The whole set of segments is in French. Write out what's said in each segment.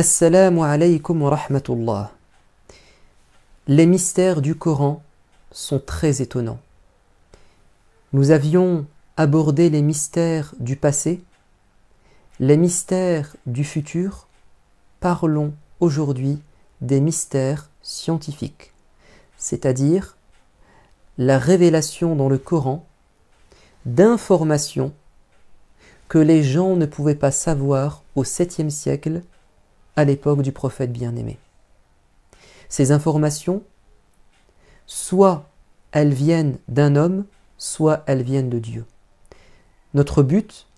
Assalamu alaykum wa rahmatullah. Les mystères du Coran sont très étonnants. Nous avions abordé les mystères du passé, les mystères du futur. Parlons aujourd'hui des mystères scientifiques, c'est-à-dire la révélation dans le Coran d'informations que les gens ne pouvaient pas savoir au 7e siècle, à l'époque du prophète bien-aimé. Ces informations, soit elles viennent d'un homme, soit elles viennent de Dieu. Notre but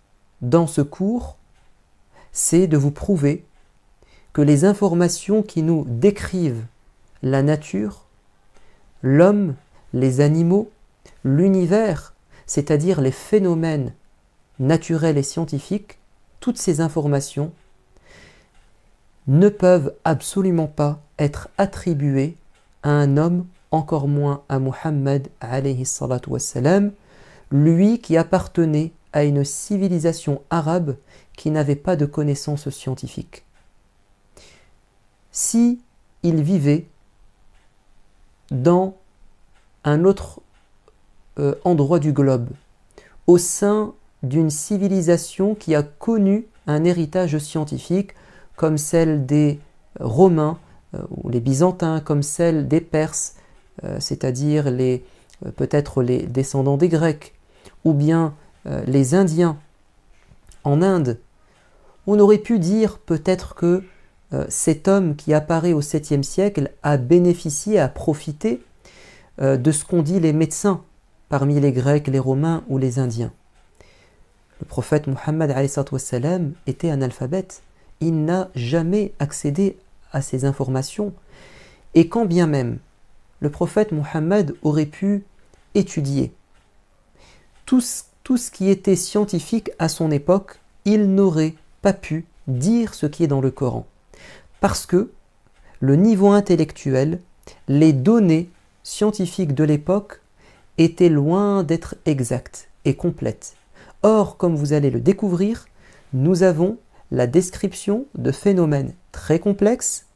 dans ce cours, c'est de vous prouver que les informations qui nous décrivent la nature, l'homme, les animaux, l'univers, c'est-à-dire les phénomènes naturels et scientifiques, toutes ces informations ne peuvent absolument pas être attribuées à un homme, encore moins à Muhammad alayhi salatu wassalam, lui qui appartenait à une civilisation arabe qui n'avait pas de connaissances scientifiques. Si il vivait dans un autre endroit du globe, au sein d'une civilisation qui a connu un héritage scientifique, comme celle des Romains ou les Byzantins, comme celle des Perses, c'est-à-dire peut-être les descendants des Grecs, ou bien les Indiens en Inde, on aurait pu dire peut-être que cet homme qui apparaît au 7e siècle a bénéficié, a profité de ce qu'ont dit les médecins parmi les Grecs, les Romains ou les Indiens. Le prophète Muhammad alayhi salatu wassalam était analphabète. Il n'a jamais accédé à ces informations. Et quand bien même le prophète Muhammad aurait pu étudier tout ce qui était scientifique à son époque, il n'aurait pas pu dire ce qui est dans le Coran. Parce que le niveau intellectuel, les données scientifiques de l'époque étaient loin d'être exactes et complètes. Or, comme vous allez le découvrir, nous avons la description de phénomènes très complexes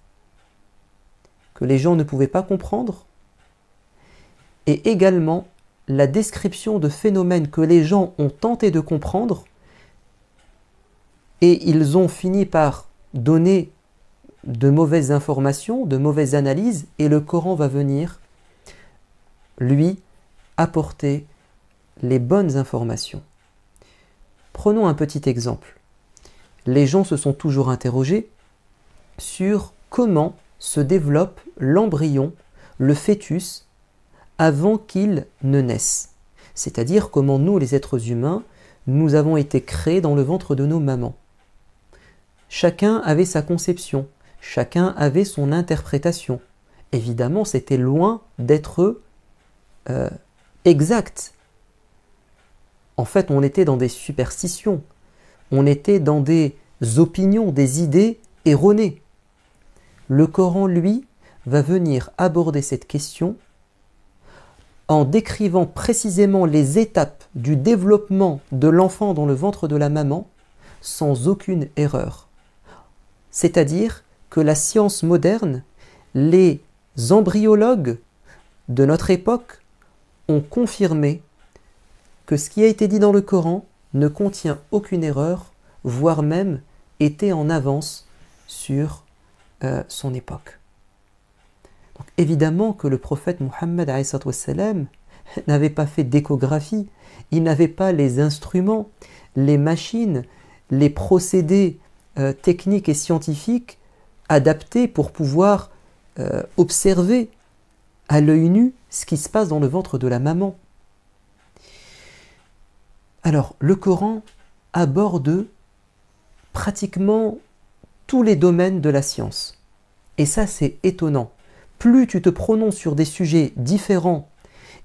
que les gens ne pouvaient pas comprendre, et également la description de phénomènes que les gens ont tenté de comprendre et ils ont fini par donner de mauvaises informations, de mauvaises analyses, et le Coran va venir, lui, apporter les bonnes informations. Prenons un petit exemple. Les gens se sont toujours interrogés sur comment se développe l'embryon, le fœtus, avant qu'il ne naisse. C'est-à-dire comment nous, les êtres humains, nous avons été créés dans le ventre de nos mamans. Chacun avait sa conception, chacun avait son interprétation. Évidemment, c'était loin d'être exact. En fait, on était dans des superstitions. On était dans des opinions, des idées erronées. Le Coran, lui, va venir aborder cette question en décrivant précisément les étapes du développement de l'enfant dans le ventre de la maman sans aucune erreur. C'est-à-dire que la science moderne, les embryologues de notre époque ont confirmé que ce qui a été dit dans le Coran ne contient aucune erreur, voire même était en avance sur son époque. Donc, évidemment que le prophète Muhammad alayhi salatu wassalam n'avait pas fait d'échographie, il n'avait pas les instruments, les machines, les procédés techniques et scientifiques adaptés pour pouvoir observer à l'œil nu ce qui se passe dans le ventre de la maman. Alors, le Coran aborde pratiquement tous les domaines de la science. Et ça, c'est étonnant. Plus tu te prononces sur des sujets différents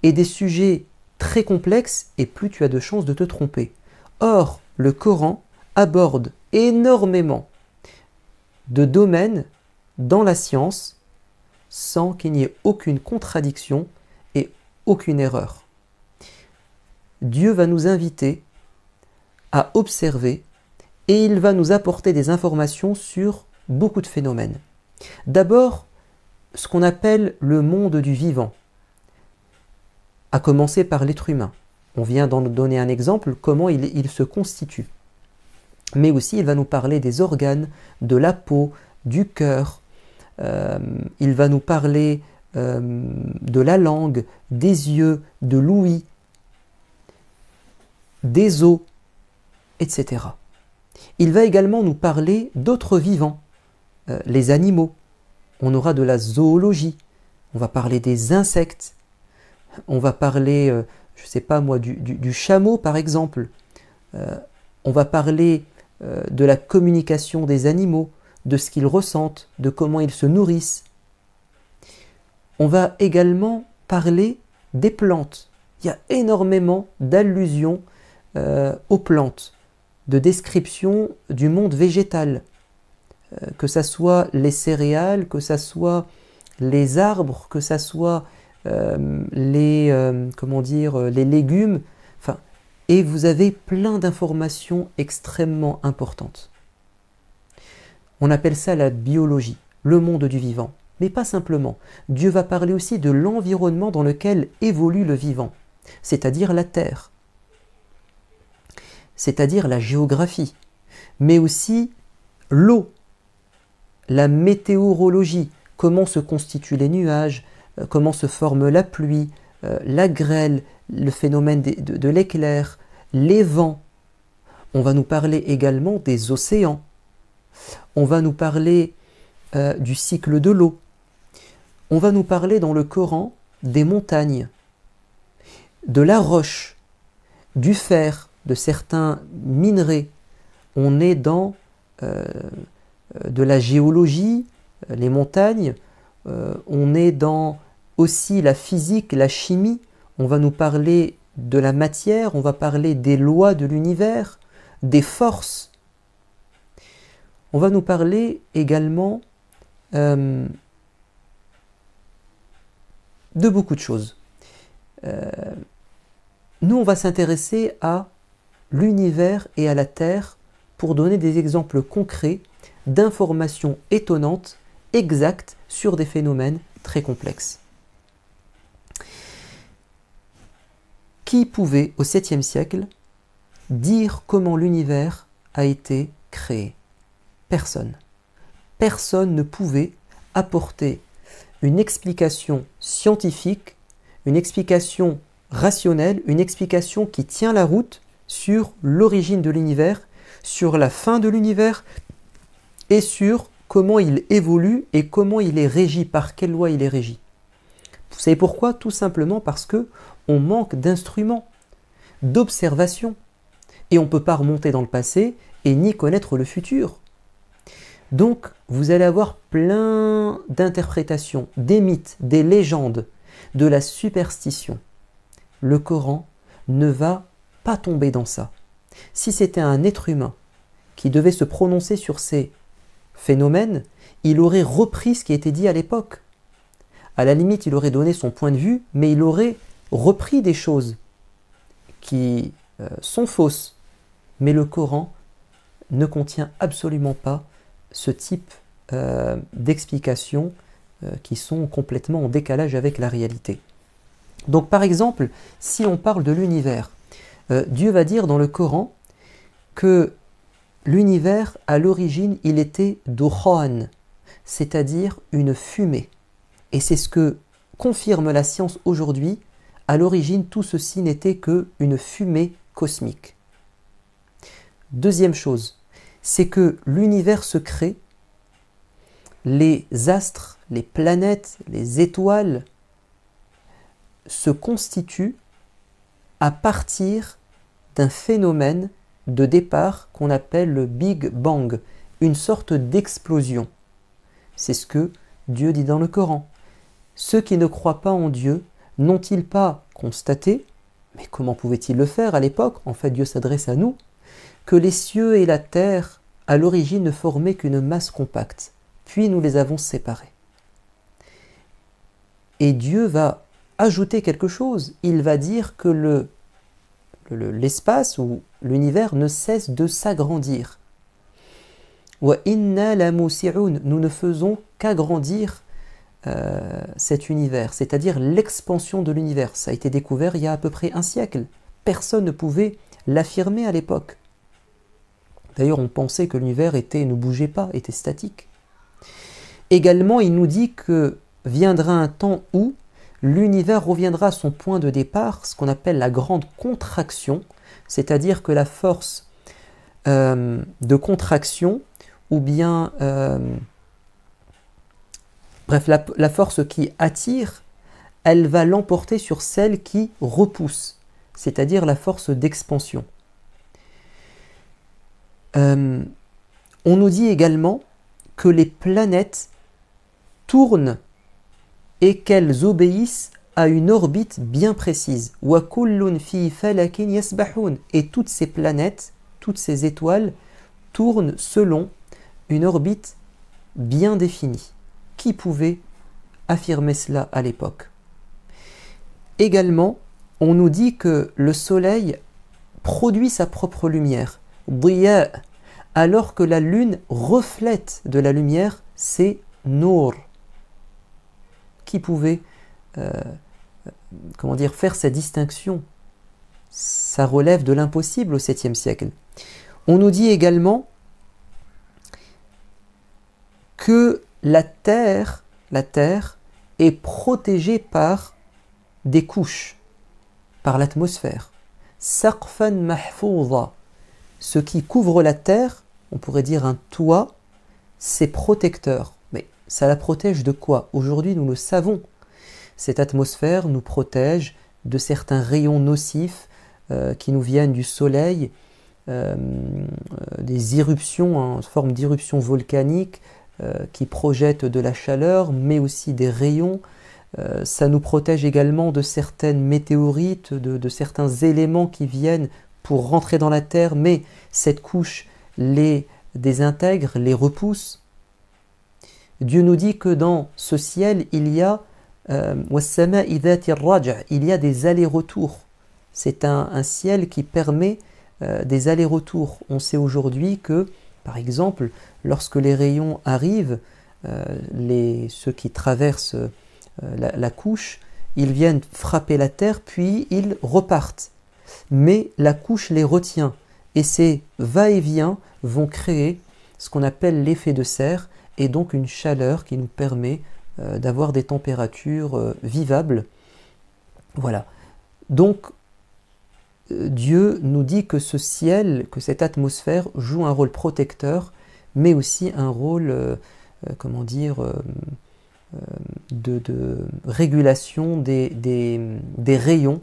et des sujets très complexes, et plus tu as de chances de te tromper. Or, le Coran aborde énormément de domaines dans la science sans qu'il n'y ait aucune contradiction et aucune erreur. Dieu va nous inviter à observer et il va nous apporter des informations sur beaucoup de phénomènes. D'abord, ce qu'on appelle le monde du vivant, à commencer par l'être humain. On vient d'en donner un exemple, comment il se constitue. Mais aussi, il va nous parler des organes, de la peau, du cœur. Il va nous parler de la langue, des yeux, de l'ouïe, des os, etc. Il va également nous parler d'autres vivants, les animaux. On aura de la zoologie, on va parler des insectes, on va parler, je ne sais pas moi, du chameau par exemple. On va parler de la communication des animaux, de ce qu'ils ressentent, de comment ils se nourrissent. On va également parler des plantes. Il y a énormément d'allusions aux plantes, de descriptions du monde végétal, que ce soit les céréales, que ce soit les arbres, que ce soit les légumes, enfin, et vous avez plein d'informations extrêmement importantes. On appelle ça la biologie, le monde du vivant. Mais pas simplement. Dieu va parler aussi de l'environnement dans lequel évolue le vivant, c'est-à-dire la terre, c'est-à-dire la géographie, mais aussi l'eau, la météorologie, comment se constituent les nuages, comment se forme la pluie, la grêle, le phénomène de l'éclair, les vents. On va nous parler également des océans. On va nous parler du cycle de l'eau. On va nous parler dans le Coran des montagnes, de la roche, du fer, de certains minerais. On est dans de la géologie, les montagnes. On est dans aussi la physique, la chimie. On va nous parler de la matière, on va parler des lois de l'univers, des forces. On va nous parler également de beaucoup de choses. Nous, on va s'intéresser à l'univers et à la Terre pour donner des exemples concrets d'informations étonnantes, exactes, sur des phénomènes très complexes. Qui pouvait, au 7e siècle, dire comment l'univers a été créé? Personne. Personne ne pouvait apporter une explication scientifique, une explication rationnelle, une explication qui tient la route sur l'origine de l'univers, sur la fin de l'univers et sur comment il évolue et comment il est régi, par quelle loi il est régi. Vous savez pourquoi? Tout simplement parce que on manque d'instruments, d'observation, et on ne peut pas remonter dans le passé et ni connaître le futur. Donc, vous allez avoir plein d'interprétations, des mythes, des légendes, de la superstition. Le Coran ne va pas tomber dans ça. Si c'était un être humain qui devait se prononcer sur ces phénomènes, il aurait repris ce qui était dit à l'époque. À la limite, il aurait donné son point de vue, mais il aurait repris des choses qui sont fausses. Mais le Coran ne contient absolument pas ce type d'explications qui sont complètement en décalage avec la réalité. Donc par exemple, si on parle de l'univers, Dieu va dire dans le Coran que l'univers, à l'origine, il était dukhan, c'est-à-dire une fumée. Et c'est ce que confirme la science aujourd'hui. À l'origine, tout ceci n'était qu'une fumée cosmique. Deuxième chose, c'est que l'univers se crée, les astres, les planètes, les étoiles se constituent à partir d'un phénomène de départ qu'on appelle le Big Bang, une sorte d'explosion. C'est ce que Dieu dit dans le Coran. Ceux qui ne croient pas en Dieu n'ont-ils pas constaté, mais comment pouvaient-ils le faire à l'époque? En fait, Dieu s'adresse à nous, que les cieux et la terre, à l'origine, ne formaient qu'une masse compacte, puis nous les avons séparés. Et Dieu va ajouter quelque chose, il va dire que l'espace ou l'univers ne cesse de s'agrandir. Wa inna la musi'un, nous ne faisons qu'agrandir cet univers, c'est-à-dire l'expansion de l'univers. Ça a été découvert il y a à peu près un siècle. Personne ne pouvait l'affirmer à l'époque. D'ailleurs, on pensait que l'univers ne bougeait pas, était statique. Également, il nous dit que viendra un temps où l'univers reviendra à son point de départ, ce qu'on appelle la grande contraction, c'est-à-dire que la force de contraction, ou bien bref, la force qui attire, elle va l'emporter sur celle qui repousse, c'est-à-dire la force d'expansion. On nous dit également que les planètes tournent et qu'elles obéissent à une orbite bien précise. Wa kullun fi falakin yasbahun. Et toutes ces planètes, toutes ces étoiles tournent selon une orbite bien définie. Qui pouvait affirmer cela à l'époque? Également, on nous dit que le soleil produit sa propre lumière, diya, alors que la lune reflète de la lumière, c'est nour. Qui pouvait faire cette distinction? Ça relève de l'impossible au 7e siècle. On nous dit également que la Terre est protégée par des couches, par l'atmosphère. Saqfan mahfouza. Ce qui couvre la Terre, on pourrait dire un toit, c'est protecteur. Mais ça la protège de quoi? Aujourd'hui, nous le savons. Cette atmosphère nous protège de certains rayons nocifs qui nous viennent du soleil, des éruptions, en forme d'éruptions volcaniques qui projettent de la chaleur, mais aussi des rayons. Ça nous protège également de certaines météorites, de certains éléments qui viennent pour rentrer dans la Terre, mais cette couche les désintègre, les repousse. Dieu nous dit que dans ce ciel, il y a des allers-retours. C'est un ciel qui permet des allers-retours. On sait aujourd'hui que, par exemple, lorsque les rayons arrivent, ceux qui traversent la couche, ils viennent frapper la terre, puis ils repartent. Mais la couche les retient. Et ces va-et-vient vont créer ce qu'on appelle l'effet de serre, et donc une chaleur qui nous permet d'avoir des températures vivables. Voilà. Donc, Dieu nous dit que ce ciel, que cette atmosphère joue un rôle protecteur, mais aussi un rôle, de régulation des rayons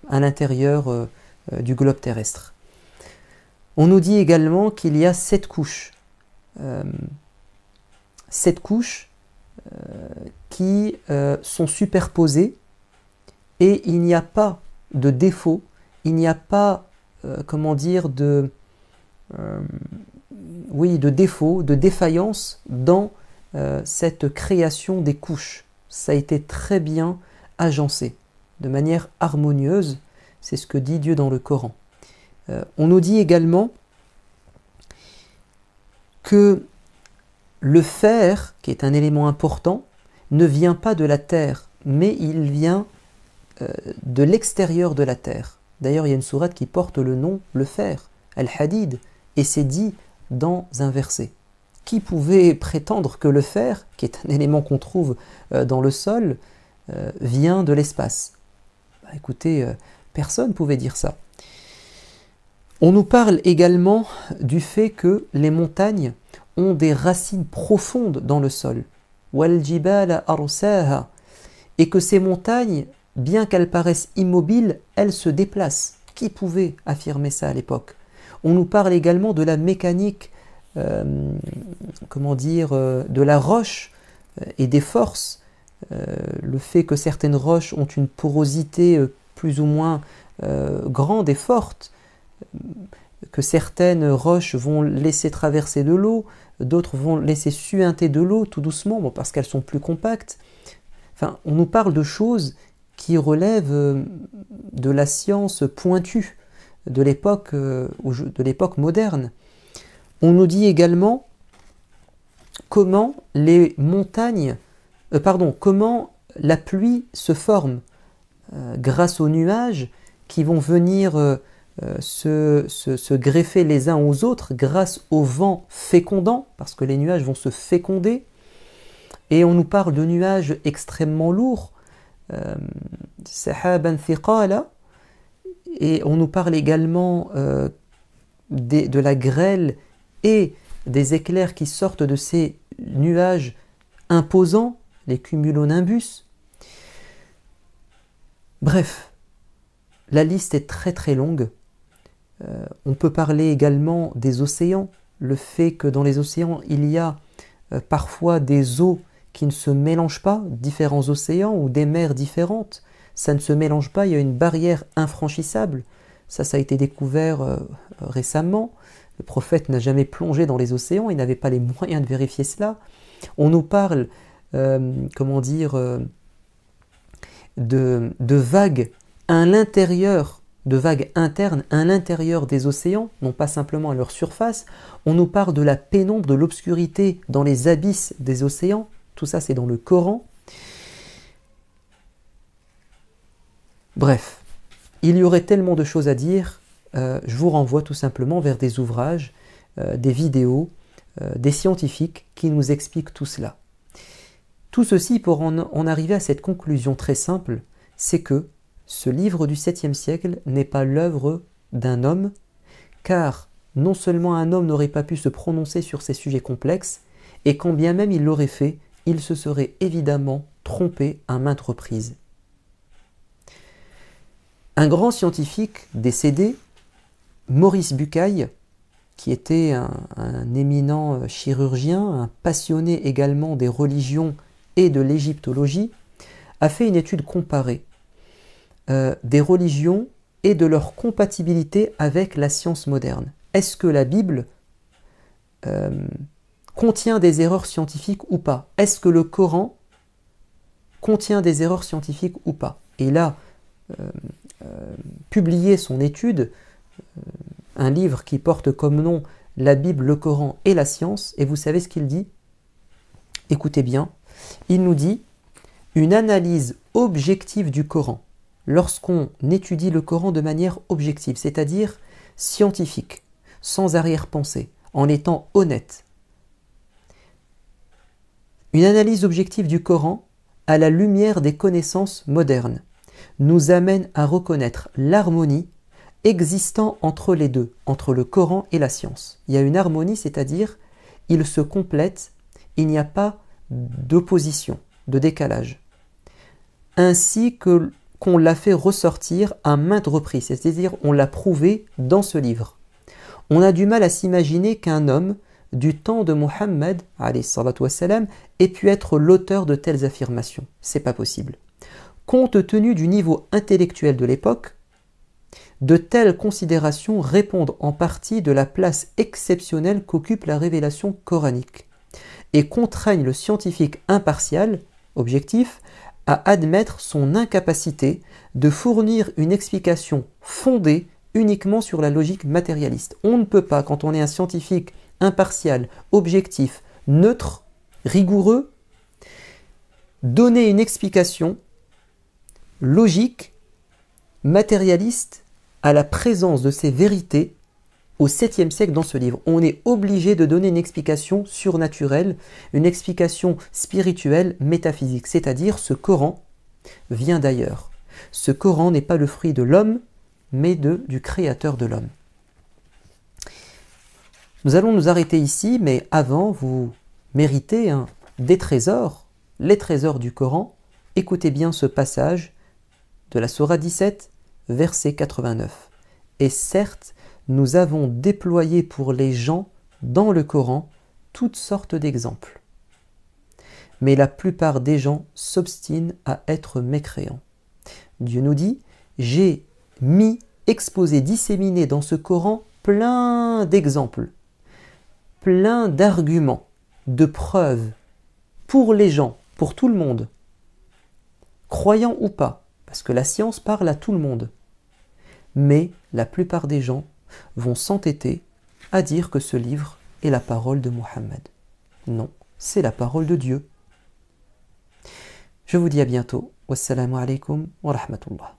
à l'intérieur du globe terrestre. On nous dit également qu'il y a 7 couches. 7 couches qui sont superposées, et il n'y a pas de défaut, il n'y a pas de défaut, de défaillance dans cette création des couches. Ça a été très bien agencé, de manière harmonieuse, c'est ce que dit Dieu dans le Coran. On nous dit également que le fer, qui est un élément important, ne vient pas de la terre, mais il vient de l'extérieur de la terre. D'ailleurs, il y a une sourate qui porte le nom, le fer, Al-Hadid, et c'est dit dans un verset. Qui pouvait prétendre que le fer, qui est un élément qu'on trouve dans le sol, vient de l'espace? Écoutez, personne ne pouvait dire ça. On nous parle également du fait que les montagnes ont des racines profondes dans le sol. وَالْجِبَالَ أَرْسَاهَا. Et que ces montagnes, bien qu'elles paraissent immobiles, elles se déplacent. Qui pouvait affirmer ça à l'époque? On nous parle également de la mécanique, de la roche et des forces. Le fait que certaines roches ont une porosité plus ou moins grande et forte, que certaines roches vont laisser traverser de l'eau, d'autres vont laisser suinter de l'eau tout doucement, parce qu'elles sont plus compactes. Enfin, on nous parle de choses qui relèvent de la science pointue de l'époque moderne. On nous dit également comment les montagnes, comment la pluie se forme grâce aux nuages qui vont venir se greffer les uns aux autres grâce au vent fécondant, parce que les nuages vont se féconder. Et on nous parle de nuages extrêmement lourds, sahaban thiqala, et on nous parle également de la grêle et des éclairs qui sortent de ces nuages imposants, les cumulonimbus. Bref, la liste est très très longue. On peut parler également des océans, le fait que dans les océans il y a parfois des eaux qui ne se mélangent pas, différents océans ou des mers différentes, ça ne se mélange pas, il y a une barrière infranchissable. Ça a été découvert récemment. Le prophète n'a jamais plongé dans les océans, il n'avait pas les moyens de vérifier cela. On nous parle, de vagues à l'intérieur, de vagues internes à l'intérieur des océans, non pas simplement à leur surface. On nous parle de la pénombre, de l'obscurité dans les abysses des océans. Tout ça, c'est dans le Coran. Bref, il y aurait tellement de choses à dire. Je vous renvoie tout simplement vers des ouvrages, des vidéos, des scientifiques qui nous expliquent tout cela. Tout ceci pour en arriver à cette conclusion très simple, c'est que ce livre du 7e siècle n'est pas l'œuvre d'un homme, car non seulement un homme n'aurait pas pu se prononcer sur ces sujets complexes, et quand bien même il l'aurait fait, il se serait évidemment trompé à maintes reprises. Un grand scientifique décédé, Maurice Bucaille, qui était un éminent chirurgien, un passionné également des religions et de l'égyptologie, a fait une étude comparée des religions et de leur compatibilité avec la science moderne. Est-ce que la Bible contient des erreurs scientifiques ou pas? Est-ce que le Coran contient des erreurs scientifiques ou pas? Et il a publié son étude, un livre qui porte comme nom La Bible, le Coran et la science, et vous savez ce qu'il dit? Écoutez bien, il nous dit une analyse objective du Coran. Lorsqu'on étudie le Coran de manière objective, c'est-à-dire scientifique, sans arrière-pensée, en étant honnête. Une analyse objective du Coran, à la lumière des connaissances modernes, nous amène à reconnaître l'harmonie existant entre les deux, entre le Coran et la science. Il y a une harmonie, c'est-à-dire ils se complètent, il n'y a pas d'opposition, de décalage. Ainsi qu'on l'a fait ressortir à maintes reprises, c'est-à-dire on l'a prouvé dans ce livre. On a du mal à s'imaginer qu'un homme du temps de Mohammed ait pu être l'auteur de telles affirmations. C'est pas possible. Compte tenu du niveau intellectuel de l'époque, de telles considérations répondent en partie de la place exceptionnelle qu'occupe la révélation coranique et contraignent le scientifique impartial, objectif, à admettre son incapacité de fournir une explication fondée uniquement sur la logique matérialiste. On ne peut pas, quand on est un scientifique impartial, objectif, neutre, rigoureux, donner une explication logique, matérialiste, à la présence de ces vérités au 7e siècle dans ce livre. On est obligé de donner une explication surnaturelle, une explication spirituelle, métaphysique, c'est-à-dire ce Coran vient d'ailleurs. Ce Coran n'est pas le fruit de l'homme, mais du créateur de l'homme. Nous allons nous arrêter ici, mais avant, vous méritez des trésors, les trésors du Coran. Écoutez bien ce passage de la Sourate 17, verset 89. Et certes, nous avons déployé pour les gens dans le Coran toutes sortes d'exemples. Mais la plupart des gens s'obstinent à être mécréants. Dieu nous dit, j'ai mis, exposé, disséminé dans ce Coran plein d'exemples, plein d'arguments, de preuves, pour les gens, pour tout le monde, croyants ou pas, parce que la science parle à tout le monde. Mais la plupart des gens vont s'entêter à dire que ce livre est la parole de Muhammad. Non, c'est la parole de Dieu. Je vous dis à bientôt. Wassalamu alaikum wa rahmatullah.